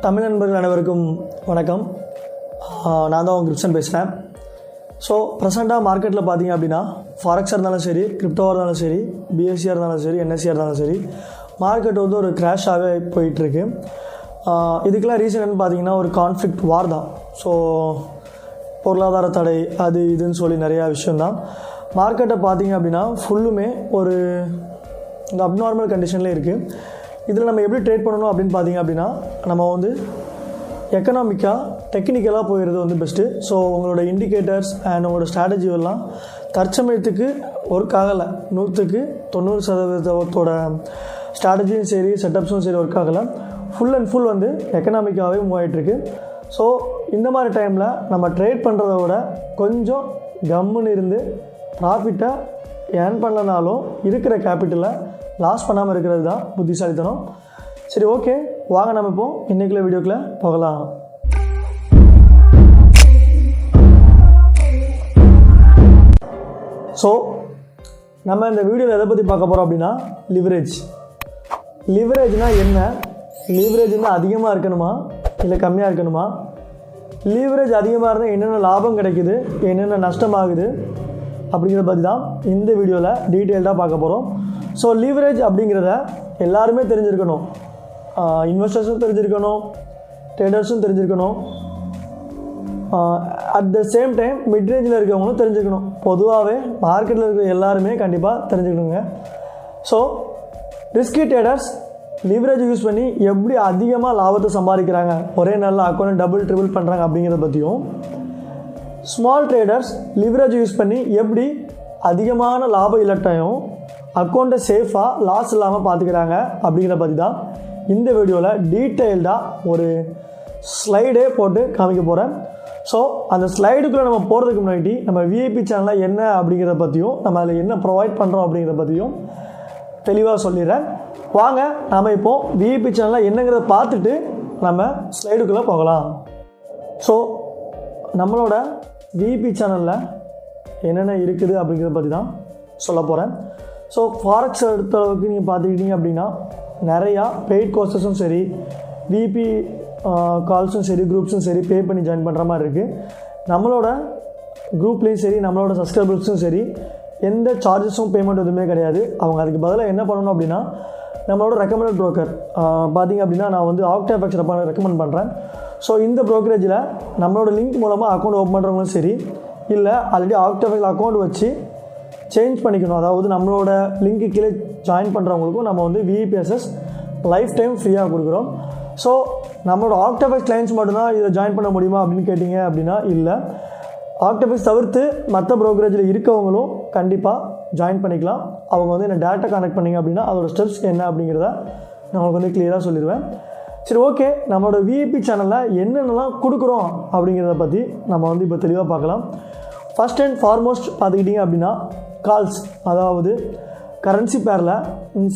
தமிழ் நண்பர்கள் அனைவருக்கும் வணக்கம். நான் தான் கிரிப்சன் பேசுகிறேன். ஸோ ப்ரெசெண்டாக மார்க்கெட்டில் பார்த்தீங்க அப்படின்னா ஃபாரெக்ஸாக இருந்தாலும் சரி, கிரிப்டோவாக இருந்தாலும் சரி, பிஎஸ்சியாக இருந்தாலும் சரி, என்எஸ்சியாக இருந்தாலும் சரி, மார்க்கெட் வந்து ஒரு கிராஷாகவே போயிட்டுருக்கு. இதுக்கெல்லாம் ரீசன் என்னன்னு பார்த்தீங்கன்னா ஒரு கான்ஃப்ளிக்ட் வார் தான். ஸோ பொருளாதார தடை அது இதுன்னு சொல்லி நிறையா விஷயந்தான். மார்க்கெட்டை பார்த்தீங்க அப்படின்னா ஃபுல்லுமே ஒரு இந்த அப்நார்மல் கண்டிஷனில் இருக்குது. இதில் நம்ம எப்படி ட்ரேட் பண்ணணும் அப்படின்னு பார்த்தீங்க அப்படின்னா நம்ம வந்து எக்கனாமிக்காக டெக்னிக்கலாக போயிடுறது வந்து பெஸ்ட்டு. ஸோ உங்களோட இண்டிகேட்டர்ஸ் அண்ட் உங்களோட ஸ்ட்ராட்டஜி எல்லாம் தற்சமயத்துக்கு ஒர்க் ஆகலை. 90% ஸ்ட்ராட்டஜியும் சரி, செட்டப்ஸும் சரி ஒர்க் ஆகலை. ஃபுல் அண்ட் ஃபுல் வந்து எக்கனாமிக்காகவே மூவ் ஆகிட்டுருக்கு. ஸோ இந்த மாதிரி டைமில் நம்ம ட்ரேட் பண்ணுறத விட கொஞ்சம் கம்முன்னு இருந்து ப்ராஃபிட்டை ஏர்ன் பண்ணலனாலும் இருக்கிற கேபிட்டலை லாஸ் பண்ணாமல் இருக்கிறது தான் புத்திசாலித்தனம். சரி, ஓகே, வாங்க நம்ம இப்போ இன்றைக்குள்ள வீடியோக்குள்ளே போகலாம். ஸோ நம்ம இந்த வீடியோவில் எதை பற்றி பார்க்க போகிறோம் அப்படின்னா லிவரேஜ்னால் என்ன, லிவரேஜ் வந்து அதிகமாக இருக்கணுமா இல்லை கம்மியாக இருக்கணுமா, லிவரேஜ் அதிகமாக இருந்தால் என்னென்ன லாபம் கிடைக்குது, என்னென்ன நஷ்டமாகுது அப்படிங்கிறத பற்றி தான் இந்த வீடியோவில் டீட்டெயில்டாக பார்க்க போகிறோம். ஸோ லீவரேஜ் அப்படிங்கிறத எல்லாருமே தெரிஞ்சிருக்கணும். இன்வெஸ்டர்ஸும் தெரிஞ்சிருக்கணும், ட்ரேடர்ஸும் தெரிஞ்சிருக்கணும், அட் த சேம் டைம் மிட்ரேஞ்சில் இருக்கிறவங்களும் தெரிஞ்சுக்கணும். பொதுவாகவே மார்க்கெட்டில் இருக்கிற எல்லாருமே கண்டிப்பாக தெரிஞ்சுக்கணுங்க. So risky traders leverage use பண்ணி எப்படி அதிகமாக லாபத்தை சம்பாதிக்கிறாங்க, ஒரே நாளில் அக்கௌண்ட் டபுள் ட்ரிபிள் பண்ணுறாங்க அப்படிங்கிறத பற்றியும், ஸ்மால் ட்ரேடர்ஸ் லிவரேஜ் யூஸ் பண்ணி எப்படி அதிகமான லாப இலட்டையும் அக்கௌண்ட்டை சேஃபாக லாஸ் இல்லாமல் பார்த்துக்கிறாங்க அப்படிங்கிறத பற்றி தான் இந்த வீடியோவில் டீட்டெயில்டாக ஒரு ஸ்லைடே போட்டு காமிக்க போகிறேன். ஸோ அந்த ஸ்லைடுக்குள்ளே நம்ம போகிறதுக்கு முன்னாடி நம்ம விஐபி சேனலில் என்ன அப்படிங்கிறத பற்றியும், நம்ம அதில் என்ன ப்ரொவைட் பண்ணுறோம் அப்படிங்கிறத பற்றியும் தெளிவாக சொல்லிடுறேன். வாங்க நாம் இப்போது விஐபி சேனலில் என்னங்கிறத பார்த்துட்டு நம்ம ஸ்லைடுக்குள்ளே போகலாம். ஸோ நம்மளோட விஐபி சேனலில் என்னென்ன இருக்குது அப்படிங்கிறத பற்றி தான் சொல்ல போகிறேன். ஸோ ஃபாரெக்ஸ் எடுத்தளவுக்கு நீங்கள் பார்த்துக்கிட்டீங்க அப்படின்னா நிறையா பெய்ட் கோர்சஸும் சரி, விஐபி கால்ஸும் சரி, குரூப்ஸும் சரி பே பண்ணி ஜாயின் பண்ணுற மாதிரி இருக்குது. நம்மளோட குரூப்லேயும் சரி, நம்மளோட சப்ஸ்கிரைபர்ஸும் சரி எந்த சார்ஜஸும் பேமெண்ட் எதுவுமே கிடையாது. அவங்க அதுக்கு பதிலாக என்ன பண்ணணும் அப்படின்னா நம்மளோட ரெக்கமெண்டட் ப்ரோக்கர் பார்த்திங்க அப்படின்னா நான் வந்து OctaFX ரெக்கமெண்ட் பண்ணுறேன். ஸோ இந்த ப்ரோக்கரேஜில் நம்மளோட லிங்க் மூலமாக அக்கௌண்ட் ஓப்பன் பண்ணுறவங்களும் சரி, இல்லை ஆல்ரெடி OctaFX அக்கௌண்ட் வச்சு சேஞ்ச் பண்ணிக்கணும், அதாவது நம்மளோட லிங்க்கு கீழே ஜாயின் பண்ணுறவங்களுக்கும் நம்ம வந்து விஇபிஎஸ்எஸ் லைஃப் டைம் ஃப்ரீயாக கொடுக்குறோம். ஸோ நம்மளோட OctaFX கிளைண்ட்ஸ் மட்டும்தான் இதில் ஜாயின் பண்ண முடியுமா அப்படின்னு கேட்டிங்க அப்படின்னா இல்லை. OctaFX தவிர்த்து மற்ற ப்ரோக்கரேஜில் இருக்கவங்களும் கண்டிப்பாக ஜாயின் பண்ணிக்கலாம். அவங்க வந்து என்ன டேரெக்டாக கான்டெக்ட் பண்ணிங்க அப்படின்னா அதோட ஸ்டெப்ஸ் என்ன அப்படிங்கிறத நான் உங்களுக்கு வந்து கிளியராக சொல்லிடுவேன். சரி, ஓகே, நம்மளோட விஐபி சேனலில் என்னென்னலாம் கொடுக்குறோம் அப்படிங்கிறத பற்றி நம்ம வந்து இப்போ தெளிவாக பார்க்கலாம். ஃபஸ்ட் அண்ட் ஃபார்மோஸ்ட் பார்த்துக்கிட்டிங்க அப்படின்னா கால்ஸ், அதாவது கரன்சி பேரில்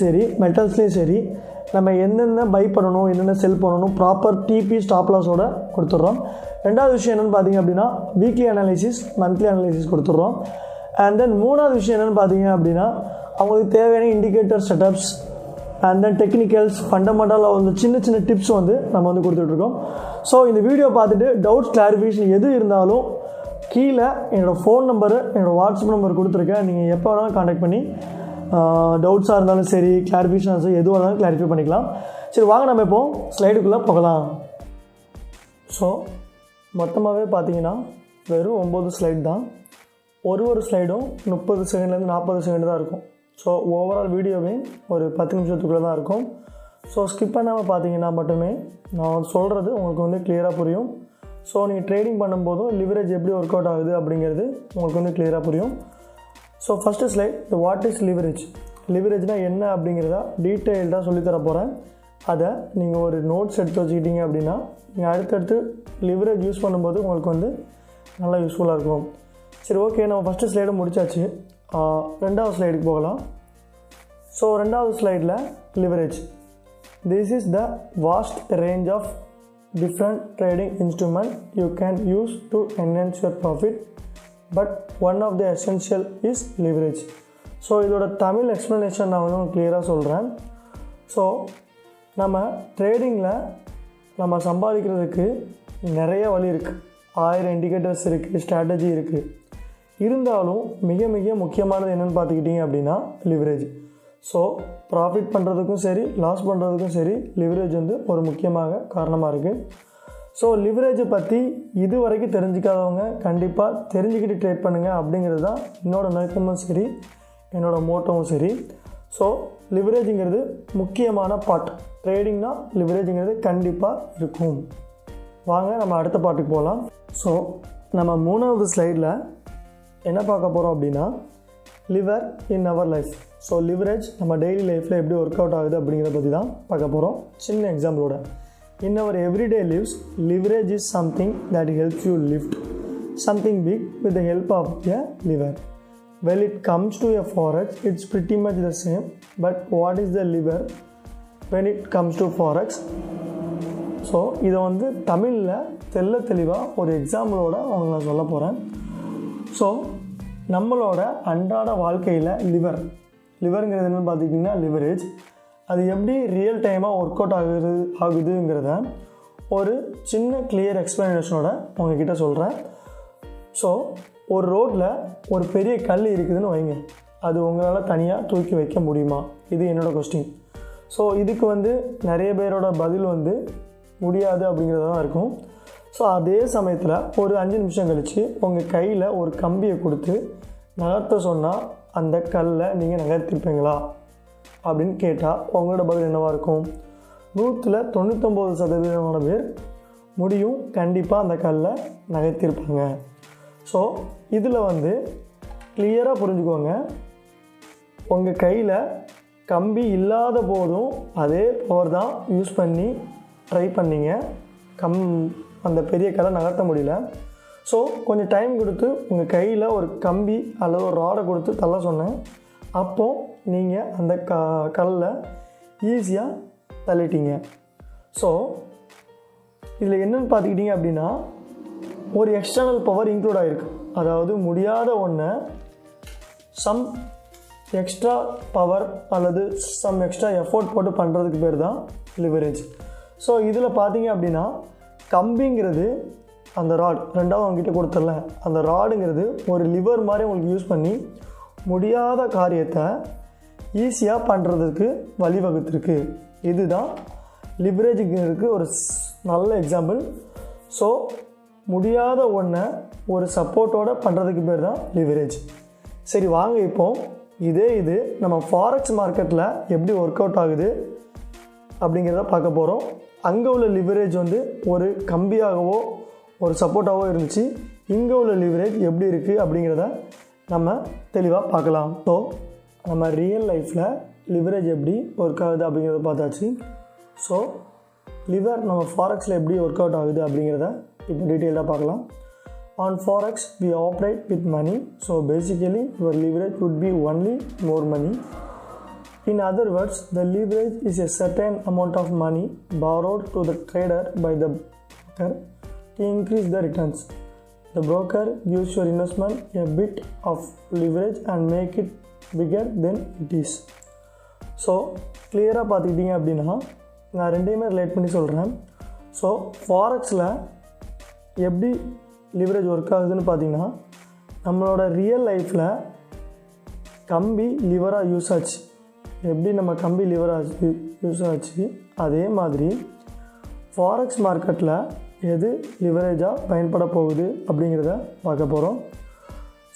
சரி, மெட்டல்ஸ்லேயும் சரி நம்ம என்னென்ன பை பண்ணணும், என்னென்ன செல் பண்ணணும், ப்ராப்பர் டிபி ஸ்டாப் லாஸோடு கொடுத்துட்றோம். ரெண்டாவது விஷயம் என்னென்னு பார்த்தீங்க அப்படின்னா வீக்லி அனாலிசிஸ், மந்த்லி அனாலிசிஸ் கொடுத்துட்றோம். அண்ட் தென் மூணாவது விஷயம் என்னென்னு பார்த்தீங்க அப்படின்னா அவங்களுக்கு தேவையான indicator setups and then technicals, ஃபண்டமெண்டலாக வந்து சின்ன சின்ன டிப்ஸ் வந்து நம்ம வந்து கொடுத்துட்ருக்கோம். ஸோ இந்த வீடியோ பார்த்துட்டு டவுட்ஸ் கிளாரிஃபிகேஷன் எது இருந்தாலும் கீழே என்னோடய ஃபோன் நம்பரு, என்னோடய வாட்ஸ்அப் நம்பர் கொடுத்துருக்கேன். நீங்கள் எப்போ வேணாலும் கான்டாக்ட் பண்ணி டவுட்ஸாக இருந்தாலும் சரி, கிளாரிஃபிகேஷனாக சரி, எதுவாக இருந்தாலும் கிளாரிஃபை பண்ணிக்கலாம். சரி, வாங்க நம்ம இப்போது ஸ்லைடுக்குள்ளே போகலாம். ஸோ மொத்தமாகவே பார்த்தீங்கன்னா வெறும் 9 ஸ்லைட் தான். ஒரு ஸ்லைடும் 30 செகண்ட்லேருந்து 40 செகண்ட் தான் இருக்கும். ஸோ ஓவரால் வீடியோவே ஒரு 10 நிமிஷத்துக்குள்ளே தான் இருக்கும். ஸோ ஸ்கிப் பண்ணாமல் பார்த்தீங்கன்னா மட்டுமே நான் சொல்கிறது உங்களுக்கு வந்து கிளியராக புரியும். ஸோ நீங்கள் ட்ரேடிங் பண்ணும்போதும் லிவரேஜ் எப்படி ஒர்க் அவுட் ஆகுது அப்படிங்கிறது உங்களுக்கு வந்து கிளியராக புரியும். So first slide, what is லிவரேஜ்னால் என்ன அப்படிங்கிறத டீட்டெயில்டாக சொல்லித்தர போகிறேன். அதை நீங்கள் ஒரு நோட்ஸ் எடுத்து வச்சுக்கிட்டீங்க அப்படின்னா நீங்கள் அடுத்தடுத்து லிவரேஜ் யூஸ் பண்ணும்போது உங்களுக்கு வந்து நல்லா யூஸ்ஃபுல்லாக இருக்கும். சரி, ஓகே, நம்ம ஃபஸ்ட்டு ஸ்லைடை முடிச்சாச்சு. ரெண்டாவது ஸ்லைடுக்கு போகலாம். ஸோ ரெண்டாவது ஸ்லைடில் leverage, this is the vast range of different trading instrument you can use to enhance your profit, but one of the essential is leverage. So இதோட தமிழ் எக்ஸ்ப்ளனேஷன் நான் வந்து கிளியராக சொல்கிறேன். ஸோ நம்ம ட்ரேடிங்கில் நம்ம சம்பாதிக்கிறதுக்கு நிறைய வழி இருக்குது, 1000 இண்டிகேட்டர்ஸ் இருக்குது, ஸ்ட்ராட்டஜி இருக்குது. இருந்தாலும் மிக மிக முக்கியமானது என்னென்னு பார்த்துக்கிட்டிங்க அப்படின்னா லிவரேஜ். ஸோ ப்ராஃபிட் பண்ணுறதுக்கும் சரி லாஸ் பண்ணுறதுக்கும் சரி லிவரேஜ் வந்து ஒரு முக்கியமாக காரணமாக இருக்குது. ஸோ லிவரேஜை பற்றி இது வரைக்கும் தெரிஞ்சிக்காதவங்க கண்டிப்பாக தெரிஞ்சுக்கிட்டு ட்ரேட் பண்ணுங்கள் அப்படிங்கிறது தான் என்னோடய நோக்கமும் சரி என்னோடய மோட்டோவும் சரி. ஸோ லிவரேஜுங்கிறது முக்கியமான பார்ட். ட்ரேடிங்னா லிவரேஜுங்கிறது கண்டிப்பாக இருக்கும். வாங்க நம்ம அடுத்த பார்ட்டுக்கு போகலாம். ஸோ நம்ம 3வது ஸ்லைடில் என்ன பார்க்க போகிறோம் அப்படின்னா lever in our life. So leverage நம்ம டெய்லி லைஃப்பில் எப்படி ஒர்க் அவுட் ஆகுது அப்படிங்கிறத பற்றி தான் பார்க்க போகிறோம். சின்ன எக்ஸாம்பிளோட, in our everyday lives, leverage is something that helps you lift something big with the help of a lever. Well, it comes to a forex, it's pretty much the same, but what is the lever when it comes to forex? So இதை வந்து தமிழில் தெளிவாக ஒரு எக்ஸாம்பிளோட அவங்க நான் சொல்ல போகிறேன். So நம்மளோட அன்றாட வாழ்க்கையில் லிவருங்கிறது என்னென்னு பார்த்துக்கிட்டிங்கன்னா லிவரேஜ், அது எப்படி ரியல் டைமாக ஒர்க் அவுட் ஆகுதுங்கிறத ஒரு சின்ன கிளியர் எக்ஸ்ப்ளனேஷனோட உங்ககிட்ட சொல்கிறேன். ஸோ ஒரு ரோட்டில் ஒரு பெரிய கல் இருக்குதுன்னு வைங்க, அது உங்களால் தனியாக தூக்கி வைக்க முடியுமா? இது என்னோடய கொஸ்டின். ஸோ இதுக்கு வந்து நிறைய பேரோட பதில் வந்து முடியாது அப்படிங்கிறது தான் இருக்கும். ஸோ அதே சமயத்தில் ஒரு 5 நிமிஷம் கழித்து உங்கள் கையில் ஒரு கம்பியை கொடுத்து நகர்த்த சொன்னால் அந்த கல்லை நீங்கள் நகர்த்திருப்பீங்களா அப்படின்னு கேட்டால் உங்களோட பதில் என்னவாக இருக்கும்? 99% பேர் முடியும், கண்டிப்பாக அந்த கல்லை நகர்த்திருப்பாங்க. ஸோ இதில் வந்து கிளியராக புரிஞ்சுக்கோங்க, உங்கள் கையில் கம்பி இல்லாத போதும் அதே பவர் தான் யூஸ் பண்ணி ட்ரை பண்ணிங்க, அந்த பெரிய கல்லை நகர்த்த முடியல. ஸோ கொஞ்சம் டைம் கொடுத்து உங்கள் கையில் ஒரு கம்பி அல்லது ஒரு ராடை கொடுத்து தள்ள சொன்னேன். அப்போது நீங்கள் அந்த கல்லை ஈஸியாக தள்ளிட்டீங்க. ஸோ இதில் என்னென்னு பார்த்துக்கிட்டிங்க அப்படின்னா ஒரு எக்ஸ்டர்னல் பவர் இன்க்ளூட் ஆகிருக்கு. அதாவது முடியாத ஒன்றை சம் எக்ஸ்ட்ரா பவர் அல்லது சம் எக்ஸ்ட்ரா எஃபோர்ட் போட்டு பண்ணுறதுக்கு பேர் தான் லிவரேஜ். ஸோ இதில் பார்த்தீங்க அப்படின்னா கம்பிங்கிறது அந்த ராட், ரெண்டாவது அவங்ககிட்ட கொடுத்துடல, அந்த ராடுங்கிறது ஒரு லிவர் மாதிரி உங்களுக்கு யூஸ் பண்ணி முடியாத காரியத்தை ஈஸியாக பண்ணுறதுக்கு வழிவகுத்துருக்கு. இதுதான் லிவரேஜுங்கிறதுக்கு ஒரு நல்ல எக்ஸாம்பிள். ஸோ முடியாத ஒன்றை ஒரு சப்போர்ட்டோடு பண்ணுறதுக்கு பேர் தான் லிவரேஜ். சரி வாங்க, இப்போது இது நம்ம ஃபாரெக்ஸ் மார்க்கெட்டில் எப்படி ஒர்க் அவுட் ஆகுது அப்படிங்கிறத பார்க்க போகிறோம். அங்கே உள்ள லிவரேஜ் வந்து ஒரு கம்பியாகவோ ஒரு சப்போர்ட்டாகவோ இருந்துச்சு, இங்கே உள்ள லிவரேஜ் எப்படி இருக்குது அப்படிங்கிறத நம்ம தெளிவாக பார்க்கலாம். ஸோ நம்ம ரியல் லைஃப்பில் லிவரேஜ் எப்படி ஒர்க் ஆகுது அப்படிங்கிறத பார்த்தாச்சு. ஸோ லிவர் நம்ம ஃபாரெக்ஸில் எப்படி ஒர்க் அவுட் ஆகுது அப்படிங்கிறத இப்போ டீட்டெயிலாக பார்க்கலாம். On Forex, we operate with money, so basically your leverage would be only more money. In other words, the leverage is a certain amount of money borrowed to the trader by the broker to increase the returns. The broker gives your investment a bit of leverage and make it bigger than it is. So கிளியராக பார்த்துக்கிட்டிங்க அப்படின்னா நான் ரெண்டையுமே relate பண்ணி சொல்கிறேன். So ஃபாரெக்ஸில் எப்படி leverage work ஆகுதுன்னு பார்த்தீங்கன்னா நம்மளோட ரியல் லைஃப்பில் கம்பி லிவராக யூஸ் ஆச்சு. எப்படி நம்ம கம்பி லிவராக யூஸ் ஆச்சு அதே மாதிரி ஃபாரெக்ஸ் மார்க்கெட்டில் எது லிவரேஜாக பயன்பட போகுது அப்படிங்கிறத பார்க்க போகிறோம்.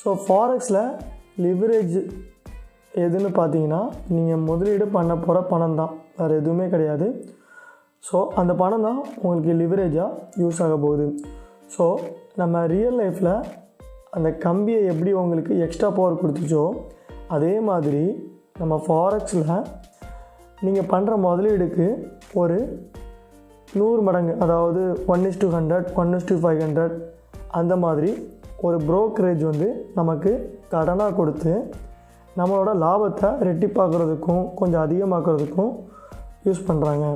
ஸோ ஃபாரெக்ஸில் லிவரேஜ் எதுன்னு பார்த்தீங்கன்னா நீங்கள் முதலீடு பண்ண போகிற பணம் தான், வேறு எதுவுமே கிடையாது. ஸோ அந்த பணம் தான் உங்களுக்கு லிவரேஜாக யூஸ் ஆக போகுது. ஸோ நம்ம ரியல் லைஃப்பில் அந்த கம்பியை எப்படி உங்களுக்கு எக்ஸ்ட்ரா பவர் கொடுத்துச்சோ அதே மாதிரி நம்ம ஃபாரெக்ஸில் நீங்கள் பண்ணுற முதலீடுக்கு ஒரு 100 மடங்கு, அதாவது 1:100, 1:500 அந்த மாதிரி ஒரு brokerage வந்து நமக்கு கடனாக கொடுத்து நம்மளோட லாபத்தை ரெட்டிப்பாக்குறதுக்கும் கொஞ்சம் அதிகமாக்குறதுக்கும் யூஸ் பண்ணுறாங்க.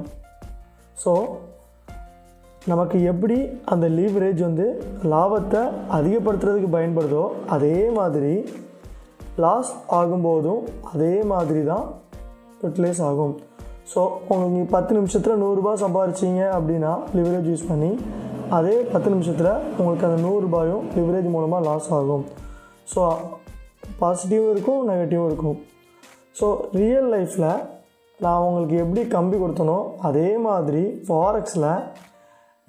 ஸோ நமக்கு எப்படி அந்த லீவரேஜ் வந்து லாபத்தை அதிகப்படுத்துறதுக்கு பயன்படுதோ அதே மாதிரி லாஸ் ஆகும்போதும் அதே மாதிரி தான் யூட்டிலைஸ் ஆகும். ஸோ உங்களுக்கு 10 நிமிஷத்தில் 100 ரூபாய் சம்பாரிச்சிங்க அப்படின்னா லிவரேஜ் யூஸ் பண்ணி, அதே 10 நிமிஷத்தில் உங்களுக்கு அந்த 100 ரூபாயும் லிவரேஜ் மூலமாக லாஸ் ஆகும். ஸோ பாசிட்டிவும் இருக்கும், நெகட்டிவும் இருக்கும். ஸோ ரியல் லைஃப்பில் நான் உங்களுக்கு எப்படி கம்பி கொடுத்தனோ அதே மாதிரி ஃபாரெக்ஸில்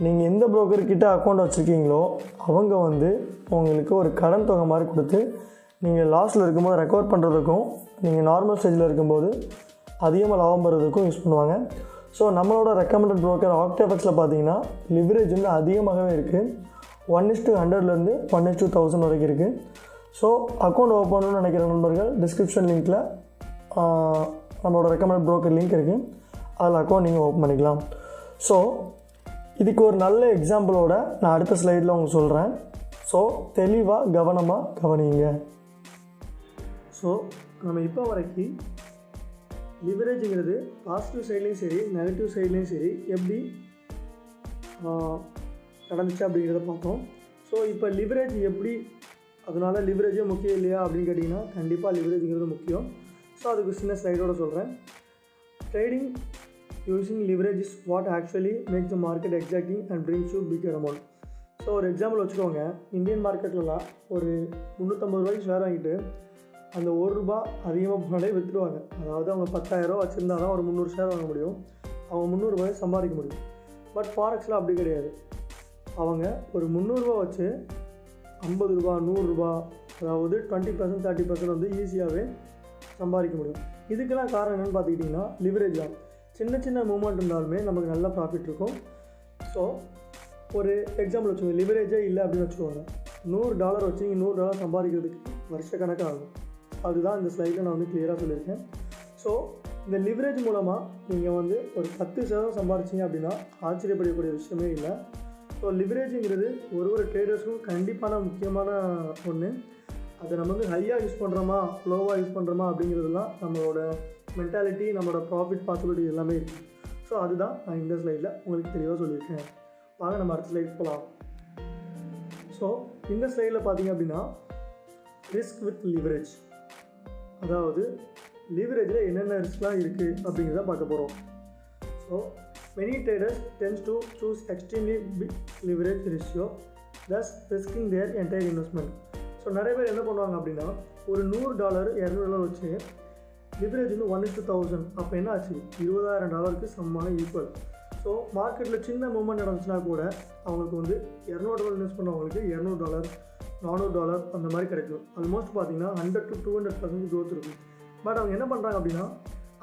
நீங்கள் எந்த புரோக்கர்கிட்ட அக்கௌண்ட் வச்சுருக்கீங்களோ அவங்க வந்து உங்களுக்கு ஒரு கடன் தொகை மாதிரி கொடுத்து நீங்கள் லாஸில் இருக்கும்போது ரெக்கவர் பண்ணுறதுக்கும், நீங்கள் நார்மல் ஸ்டேஜில் இருக்கும்போது அதிகமாக லாபம் பெறதுக்கும் யூஸ் பண்ணுவாங்க. ஸோ நம்மளோட ரெக்கமெண்டட் புரோக்கர் OctaFXல பார்த்தீங்கன்னா லிவரேஜ் வந்து அதிகமாகவே இருக்குது. 1:100லேருந்து 1:1000 வரைக்கும் இருக்குது. ஸோ அக்கௌண்ட் ஓப்பன் பண்ணணும்னு நினைக்கிற நண்பர்கள் டிஸ்கிரிப்ஷன் லிங்க்கில் நம்மளோட ரெக்கமெண்டட் புரோக்கர் லிங்க் இருக்குது, அதில் அக்கௌண்ட் நீங்கள் ஓப்பன் பண்ணிக்கலாம். ஸோ இதுக்கு ஒரு நல்ல எக்ஸாம்பிளோட நான் அடுத்த ஸ்லைடில் உங்களுக்கு சொல்கிறேன். ஸோ தெளிவாக கவனமாக கவனிங்க. ஸோ நம்ம இப்போ வரைக்கும் லிவரேஜுங்கிறது பாசிட்டிவ் சைட்லேயும் சரி நெகட்டிவ் சைட்லேயும் சரி எப்படி நடந்துச்சு அப்படிங்கிறத பார்த்தோம். ஸோ இப்போ லிவரேஜ் எப்படி, அதனால் லிவரேஜே முக்கியம் இல்லையா அப்படின்னு கேட்டிங்கன்னா கண்டிப்பாக லிவரேஜுங்கிறது முக்கியம். ஸோ அதுக்கு சின்ன ஸ்லைடோட சொல்கிறேன். Trading using leverage is what actually makes the market exacting and brings you bigger amount. So ஒரு எக்ஸாம்பிள் வச்சுக்கோங்க. இந்தியன் மார்க்கெட்லலாம் ஒரு 350 ரூபாய்க்கு ஷேர் வாங்கிட்டு அந்த 1 ரூபா அதிகமாக போனாலே விற்றுடுவாங்க. அதாவது அவங்க 10,000 ரூபா வச்சுருந்தா தான் ஒரு 300 ஷேர் வாங்க முடியும், அவங்க 300 ரூபாயை சம்பாதிக்க முடியும். பட் ஃபாரெக்ஸில் அப்படி கிடையாது. அவங்க ஒரு 300 ரூபா வச்சு 50 ரூபா 100 ரூபா, அதாவது 20% 30% வந்து ஈஸியாகவே சம்பாதிக்க முடியும். இதுக்கெல்லாம் காரணம் என்னென்னு பார்த்துக்கிட்டிங்கன்னா லிவரேஜ் தான். சின்ன சின்ன மூவ்மெண்ட் இருந்தாலுமே நமக்கு நல்ல ப்ராஃபிட் இருக்கும். ஸோ ஒரு எக்ஸாம்பிள் வச்சுக்கோங்க, லிவரேஜே இல்லை அப்படின்னு வச்சுக்கோங்க. $100 வச்சு நீங்கள் $100 சம்பாதிக்கிறதுக்கு வருஷக்கணக்காக ஆகும். அதுதான் இந்த ஸ்லைடில் நான் வந்து கிளியராக சொல்லியிருக்கேன். ஸோ இந்த லிவரேஜ் மூலமாக நீங்கள் வந்து ஒரு 10% சம்பாதிச்சிங்க அப்படின்னா ஆச்சரியப்படக்கூடிய விஷயமே இல்லை. ஸோ லிவரேஜுங்கிறது ஒரு ட்ரேடர்ஸுக்கும் கண்டிப்பான முக்கியமான ஒன்று. அதை நம்ம வந்து ஹையாக யூஸ் பண்ணுறோமா லோவாக யூஸ் பண்ணுறோமா அப்படிங்கிறதுலாம் நம்மளோட மென்டாலிட்டி, நம்மளோட ப்ராஃபிட் பாசிபிலிட்டி எல்லாமே இருக்குது. ஸோ அதுதான் நான் இந்த ஸ்லைடில் உங்களுக்கு தெளிவாக சொல்லியிருக்கேன். வாங்க நம்ம அடுத்த ஸ்லைட் போகலாம். ஸோ இந்த ஸ்லைடில் பார்த்தீங்க அப்படின்னா ரிஸ்க் வித் லிவரேஜ், அதாவது லிவரேஜில் என்னென்ன ரிஸ்க்லாம் இருக்குது அப்படிங்கிறத பார்க்க போகிறோம். So many traders tends to choose extremely big leverage ratio, thus risking their entire investment. So நிறைய பேர் என்ன பண்ணுவாங்க அப்படின்னா ஒரு $100 $200 வச்சு லிவரேஜ் வந்து 1:1000, அப்போ என்ன ஆச்சு $20,000 சமமான ஈக்குவல். ஸோ மார்க்கெட்டில் சின்ன மூவ்மெண்ட் நடந்துச்சுன்னா கூட அவங்களுக்கு வந்து $200 இன்வெஸ்ட் பண்ணவங்களுக்கு $200 $400 அந்த மாதிரி கிடைக்கும். ஆல்மோஸ்ட் பார்த்தீங்கன்னா 100 to 200% க்ரோத் இருக்கும். பட் அவங்க என்ன பண்ணுறாங்க அப்படின்னா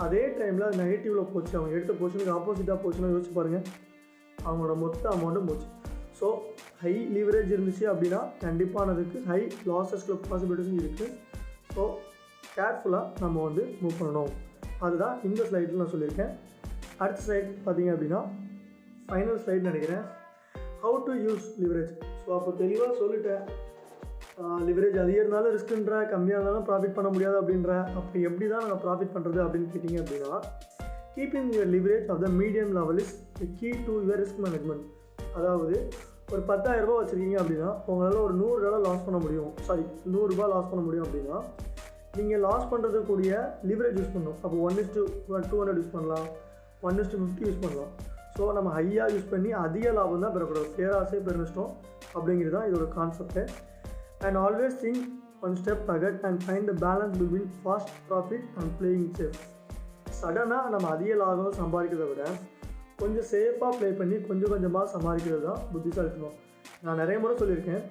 அதே டைமில் அது நெகட்டிவில் போச்சு, அவங்க எடுத்த போர்ஷனுக்கு ஆப்போசிட்டாக போச்சுன்னா யோசிச்சு பாருங்கள், அவங்களோட மொத்த அமௌண்ட்டும் போச்சு. ஸோ ஹை லிவரேஜ் இருந்துச்சு அப்படின்னா கண்டிப்பானதுக்கு ஹை லாஸஸ்க்கு பாசிபிலிட்டிஸும் இருக்குது. ஸோ கேர்ஃபுல்லாக நம்ம வந்து மூவ் பண்ணணும். அதுதான் இந்த ஸ்லைடில் நான் சொல்லியிருக்கேன். அடுத்த ஸ்லைட் பார்த்தீங்க அப்படின்னா ஃபைனல் ஸ்லைட் நினைக்கிறேன், how to use leverage. So அப்போ தெளிவாக சொல்லிட்டேன், லிவரேஜ் அதிகம் இருந்தாலும் ரிஸ்க்குன்ற, கம்மியாக இருந்தாலும் ப்ராஃபிட் பண்ண முடியாது அப்படின்ற. அப்போ எப்படி தான் நாங்கள் ப்ராஃபிட் பண்ணுறது அப்படின்னு கேட்டிங்க அப்படின்னா keeping your leverage of the medium level is the key to your risk management. அதாவது ஒரு 10,000 ரூபா வச்சுருக்கீங்க அப்படின்னா உங்களால் ஒரு $100 லாஸ் பண்ண முடியும், $100 ரூபா லாஸ் பண்ண முடியும் அப்படின்னா நீங்கள் லாஸ் பண்ணுறதுக்கூடிய லிவரேஜ் யூஸ் பண்ணணும். அப்போ 1:200 யூஸ் பண்ணலாம், 1:50 யூஸ் பண்ணலாம். ஸோ நம்ம ஹையாக யூஸ் பண்ணி அதிக லாபம் தான் பெறக்கூடாது, பேராசை பெருநஷ்டம் அப்படிங்கிறது தான் இதோட concept. And always think one step ahead and find the balance between fast profit and playing safe. சடனாக நம்ம அதிக லாபம் சம்பாதிக்கிறத விட கொஞ்சம் சேஃபாக ப்ளே பண்ணி கொஞ்சம் கொஞ்சமாக சம்பாதிக்கிறது தான் புத்திசாலித்தனம். நான் நிறைய முறை சொல்லியிருக்கேன்,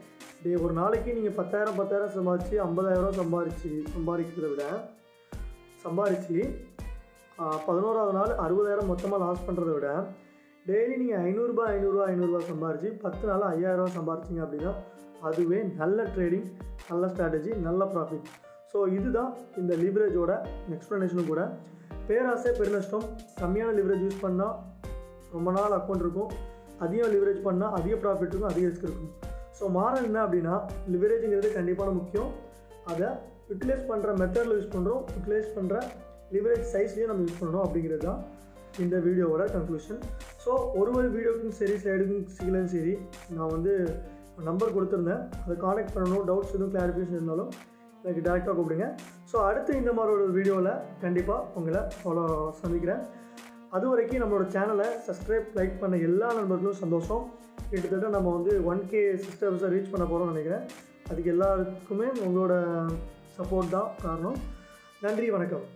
ஒரு நாளைக்கு நீங்கள் 10,000 சம்பாதிச்சு 50,000 சம்பாதிக்கிறத விட சம்பாதிச்சு 11வது நாள் 60,000 மொத்தமாக லாஸ் பண்ணுறத விட டெய்லி நீங்கள் $500 சம்பாரிச்சு 10 நாள் 5,000 சம்பாரிச்சிங்க அப்படின்னா அதுவே நல்ல ட்ரேடிங், நல்ல ஸ்ட்ராட்டஜி, நல்ல ப்ராஃபிட். ஸோ இதுதான் இந்த லிவரேஜோட எக்ஸ்ப்ளனேஷனும் கூட. பேராசை பெருநஷ்டம், கம்மியான லிவரேஜ் யூஸ் பண்ணால் ரொம்ப நாள் அக்கௌண்ட் இருக்கும், அதிக லிவரேஜ் பண்ணால் அதிக ப்ராஃபிட் இருக்கும், அதிக ரிஸ்க் இருக்கும். ஸோ மாறல் என்ன அப்படின்னா லிவரேஜுங்கிறது கண்டிப்பான முக்கியம். அதை யூட்டிலைஸ் பண்ணுற மெத்தடில் யூஸ் பண்ணுறோம், யூட்டிலைஸ் பண்ணுற லிவரேஜ் சைஸ்லேயும் நம்ம யூஸ் பண்ணணும் அப்படிங்கிறது தான் இந்த வீடியோவோட கன்க்ளூஷன். ஸோ ஒரு வீடியோக்கும் சரி ஸ்லைடுக்கும் சீக்கிரம் சரி நான் வந்து நம்பர் கொடுத்துருந்தேன், அதை கான்டெக்ட் பண்ணணும். டவுட்ஸ் எதுவும் கிளாரிஃபிகேஷன் இருந்தாலும் எனக்கு டேரெக்டாக கூப்பிடுங்க. ஸோ அடுத்து இந்த மாதிரி ஒரு வீடியோவில் கண்டிப்பாக உங்களை சந்திக்கிறேன். அது வரைக்கும் நம்மளோட சேனலை சப்ஸ்கிரைப் லைக் பண்ண எல்லா நண்பர்களும் சந்தோஷம். கிட்டத்தட்ட நம்ம வந்து 1K சிஸ்டர்ஸை ரீச் பண்ண போகிறோம்னு நினைக்கிறேன். அதுக்கு எல்லாருக்குமே உங்களோட சப்போர்ட் தான் காரணம். நன்றி, வணக்கம்.